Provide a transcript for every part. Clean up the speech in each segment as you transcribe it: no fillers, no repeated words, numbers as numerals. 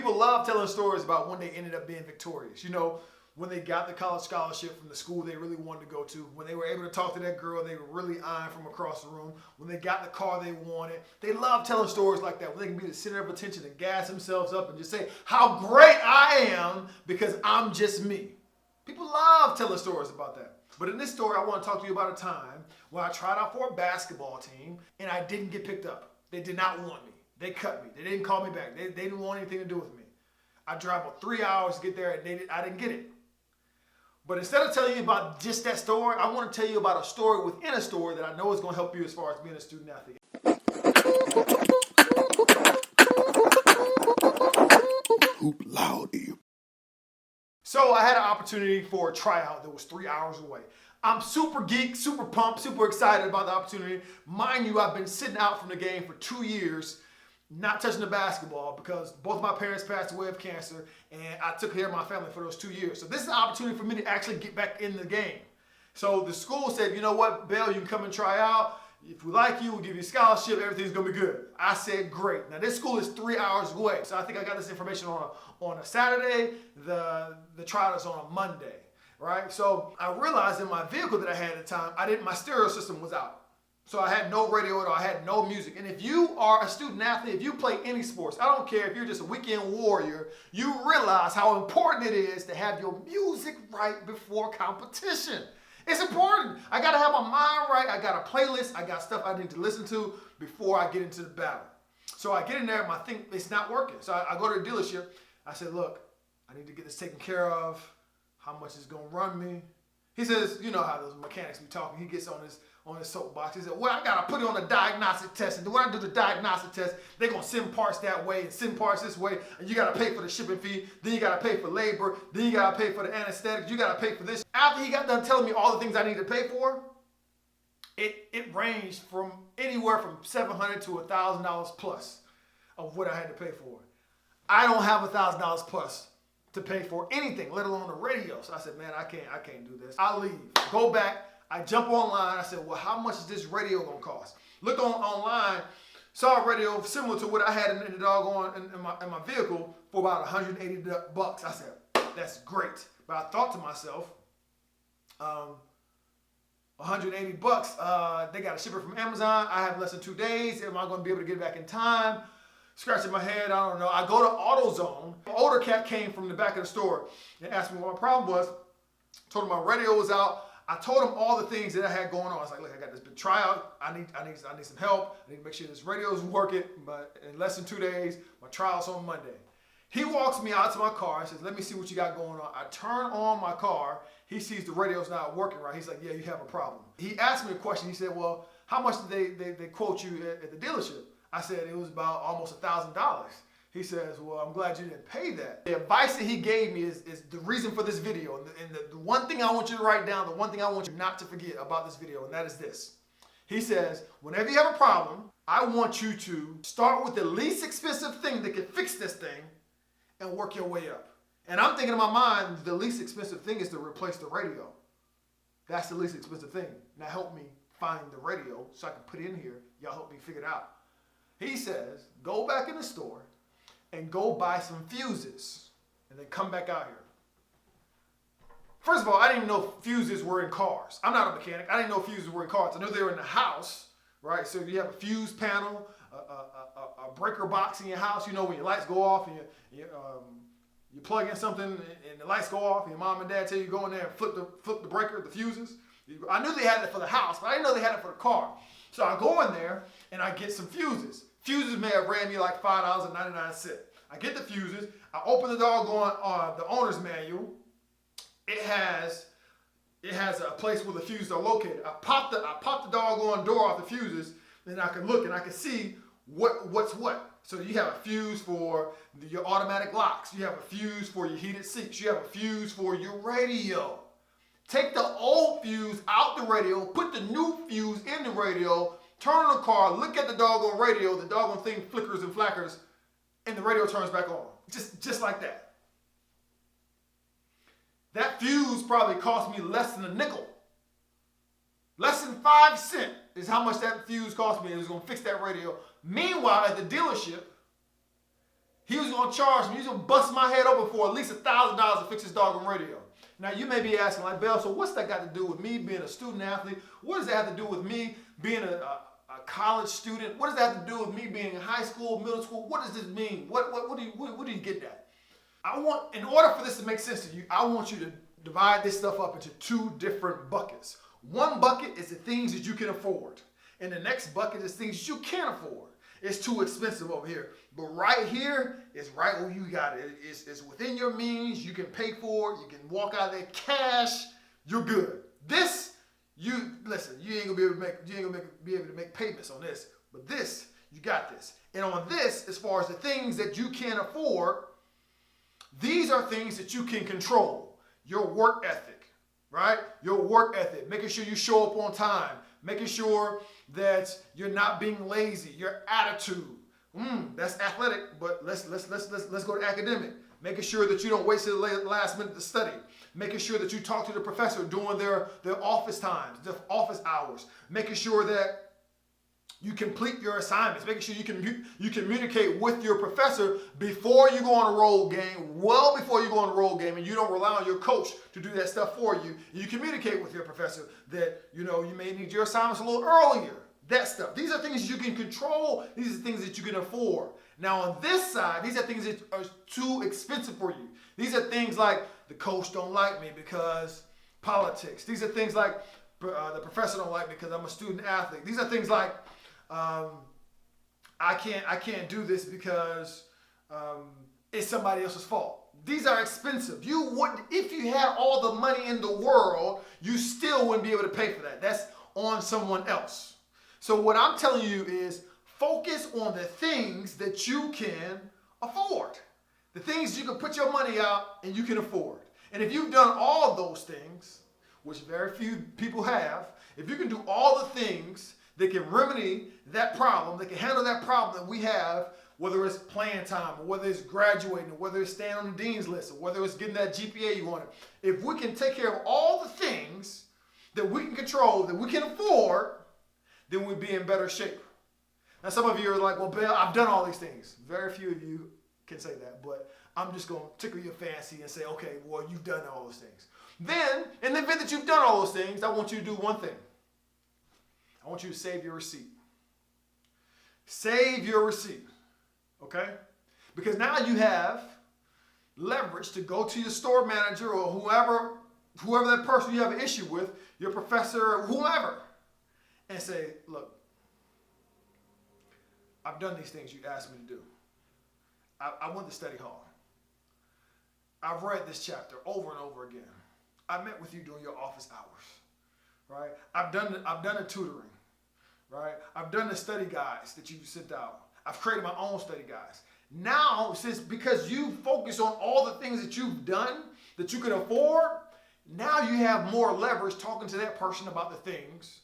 People love telling stories about when they ended up being victorious. You know, when they got the college scholarship from the school they really wanted to go to, when they were able to talk to that girl they were really eyeing from across the room, when they got the car they wanted. They love telling stories like that, when they can be the center of attention and gas themselves up and just say how great I am because I'm just me. People love telling stories about that. But in this story, I want to talk to you about a time when I tried out for a basketball team and I didn't get picked up. They did not want me. They cut me. They didn't call me back. They didn't want anything to do with me. I traveled 3 hours to get there and I didn't get it. But instead of telling you about just that story, I want to tell you about a story within a story that I know is going to help you as far as being a student athlete. Hoop loud. So I had an opportunity for a tryout that was 3 hours away. I'm super geeked, super pumped, super excited about the opportunity. Mind you, I've been sitting out from the game for 2 years, not touching the basketball because both of my parents passed away of cancer and I took care of my family for those 2 years. So this is an opportunity for me to actually get back in the game. So the school said, you know what, Bell, you can come and try out. If we like you, we'll give you a scholarship, everything's gonna be good. I said, great. Now this school is 3 hours away. So I think I got this information on a Saturday, the tryout is on a Monday, right? So I realized in my vehicle that I had at the time, my stereo system was out. So I had no radio at all, I had no music. And if you are a student athlete, if you play any sports, I don't care if you're just a weekend warrior, you realize how important it is to have your music right before competition. It's important. I gotta have my mind right, I got a playlist, I got stuff I need to listen to before I get into the battle. So I get in there and I think it's not working. So I go to the dealership, I said, look, I need to get this taken care of, how much it's gonna run me. He says, you know how those mechanics be talking. He gets on his soapbox. He said, well, I gotta put it on a diagnostic test. And when I do the diagnostic test, they're gonna send parts that way and send parts this way. And you gotta pay for the shipping fee. Then you gotta pay for labor. Then you gotta pay for the anesthetics. You gotta pay for this. After he got done telling me all the things I need to pay for, it ranged from anywhere from $700 to $1,000 plus of what I had to pay for. I don't have $1,000 plus to pay for anything, let alone the radio. So I said, man, I can't do this. I leave, go back. I jump online. I said, well, how much is this radio gonna cost? Looked online, saw a radio similar to what I had in the doggone in my vehicle for about $180. I said, that's great. But I thought to myself, $180. They got to ship it from Amazon. I have less than 2 days. Am I gonna be able to get it back in time? Scratching my head, I don't know. I go to AutoZone. An older cat came from the back of the store and asked me what my problem was. Told him my radio was out. I told him all the things that I had going on. I was like, look, I got this big tryout. I need some help. I need to make sure this radio is working. But in less than 2 days, my trial's on Monday. He walks me out to my car and says, let me see what you got going on. I turn on my car. He sees the radio's not working right. He's like, yeah, you have a problem. He asked me a question. He said, well, how much did they quote you at the dealership? I said, it was about almost $1,000. He says, well, I'm glad you didn't pay that. The advice that he gave me is the reason for this video. And the one thing I want you to write down, the one thing I want you not to forget about this video, and that is this. He says, whenever you have a problem, I want you to start with the least expensive thing that can fix this thing and work your way up. And I'm thinking in my mind, the least expensive thing is to replace the radio. That's the least expensive thing. Now help me find the radio so I can put it in here. Y'all help me figure it out. He says, go back in the store and go buy some fuses and then come back out here. First of all, I didn't even know fuses were in cars. I'm not a mechanic. I didn't know fuses were in cars. I knew they were in the house, right? So you have a fuse panel, a breaker box in your house. You know when your lights go off and you plug in something and the lights go off and your mom and dad tell you to go in there and flip the breaker, the fuses. I knew they had it for the house, but I didn't know they had it for the car. So I go in there and I get some fuses. Fuses may have ran me like $5.99. I get the fuses. I open the doggone the owner's manual. It has a place where the fuses are located. I pop the doggone door off the fuses, and I can look and I can see what's what. So you have a fuse for your automatic locks. You have a fuse for your heated seats. You have a fuse for your radio. Take the old fuse out the radio, put the new fuse in the radio, turn on the car, look at the doggone radio, the doggone thing flickers and flackers, and the radio turns back on. Just like that. That fuse probably cost me less than a nickel. Less than 5 cents is how much that fuse cost me. It was going to fix that radio. Meanwhile, at the dealership, He was going to charge me. He was going to bust my head open for at least $1,000 to fix his doggone radio. Now, you may be asking, like, Bell, so what's that got to do with me being a student athlete? What does that have to do with me being a college student? What does that have to do with me being in high school, middle school? What does this mean? What do you get that? In order for this to make sense to you, I want you to divide this stuff up into two different buckets. One bucket is the things that you can afford. And the next bucket is things you can't afford. It's too expensive over here. But right here is right where you got it. It's within your means. You can pay for it. You can walk out there cash. You're good. This, you ain't gonna be able to make payments on this. But this, you got this. And on this, as far as the things that you can't afford, these are things that you can control. Your work ethic, right? Your work ethic, making sure you show up on time, making sure that you're not being lazy, your attitude. That's athletic, but let's go to academic. Making sure that you don't waste the last minute to study. Making sure that you talk to the professor during their office times, their office hours. Making sure that you complete your assignments, making sure you communicate with your professor before you go on a road game, well before you go on a road game, and you don't rely on your coach to do that stuff for you. You communicate with your professor that, you may need your assignments a little earlier. That stuff. These are things you can control. These are things that you can afford. Now on this side, these are things that are too expensive for you. These are things like the coach don't like me because politics. These are things like the professor don't like me because I'm a student athlete. These are things like I can't do this because it's somebody else's fault. These are expensive. If you had all the money in the world, you still wouldn't be able to pay for that. That's on someone else. So what I'm telling you is focus on the things that you can afford. The things you can put your money out and you can afford. And if you've done all of those things, which very few people have, if you can do all the things that can remedy that problem, that can handle that problem that we have, whether it's playing time, or whether it's graduating, or whether it's staying on the dean's list, or whether it's getting that GPA you wanted. If we can take care of all the things that we can control, that we can afford, then we'd be in better shape. Now some of you are like, well, Bill, I've done all these things. Very few of you can say that, but I'm just going to tickle your fancy and say, okay, well, you've done all those things. Then, in the event that you've done all those things, I want you to do one thing. I want you to save your receipt. Save your receipt, okay? Because now you have leverage to go to your store manager or whoever that person you have an issue with, your professor or whoever, and say, look, I've done these things you asked me to do. I went to study hall. I've read this chapter over and over again. I met with you during your office hours, right? I've done the tutoring, right? I've done the study guides that you sent out. I've created my own study guides. Now, because you focus on all the things that you've done that you can afford, now you have more leverage talking to that person about the things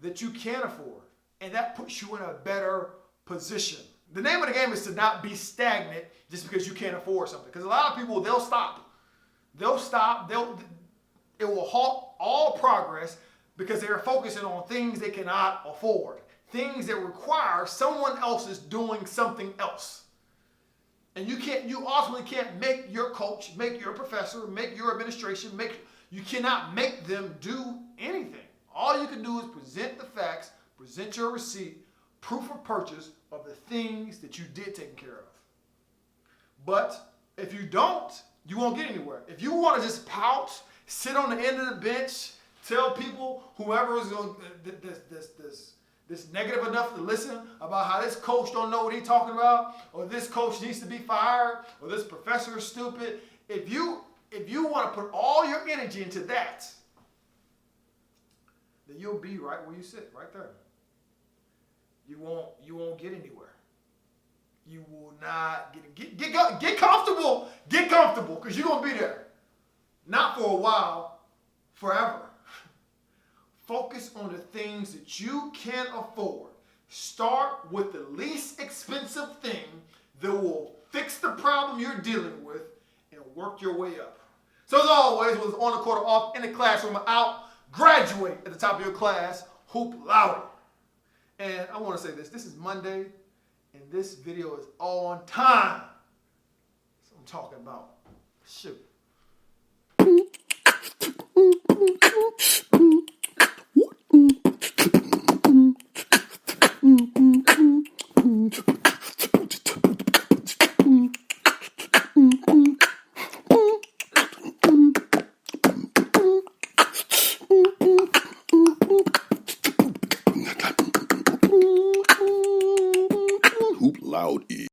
that you can afford. And that puts you in a better position. The name of the game is to not be stagnant just because you can't afford something. Because a lot of people, they'll stop. It will halt all progress because they're focusing on things they cannot afford. Things that require someone else's doing something else. And you ultimately can't make your coach, make your professor, make your administration, you cannot make them do anything. All you can do is present the facts, present your receipt, proof of purchase of the things that you did take care of. But if you don't, you won't get anywhere. If you want to just pout, sit on the end of the bench, tell people, whoever is going this negative enough to listen about how this coach don't know what he's talking about, or this coach needs to be fired, or this professor is stupid. If you want to put all your energy into that, then you'll be right where you sit, right there. You won't get anywhere. You will not get comfortable. Get comfortable, because you're going to be there. Not for a while, forever. Focus on the things that you can afford. Start with the least expensive thing that will fix the problem you're dealing with and work your way up. So as always, whether it's on the court or off, in the classroom or out, graduate at the top of your class, hoop loudly. And I want to say this is Monday, and this video is on time. talking about. Shoot. Hoop loud is.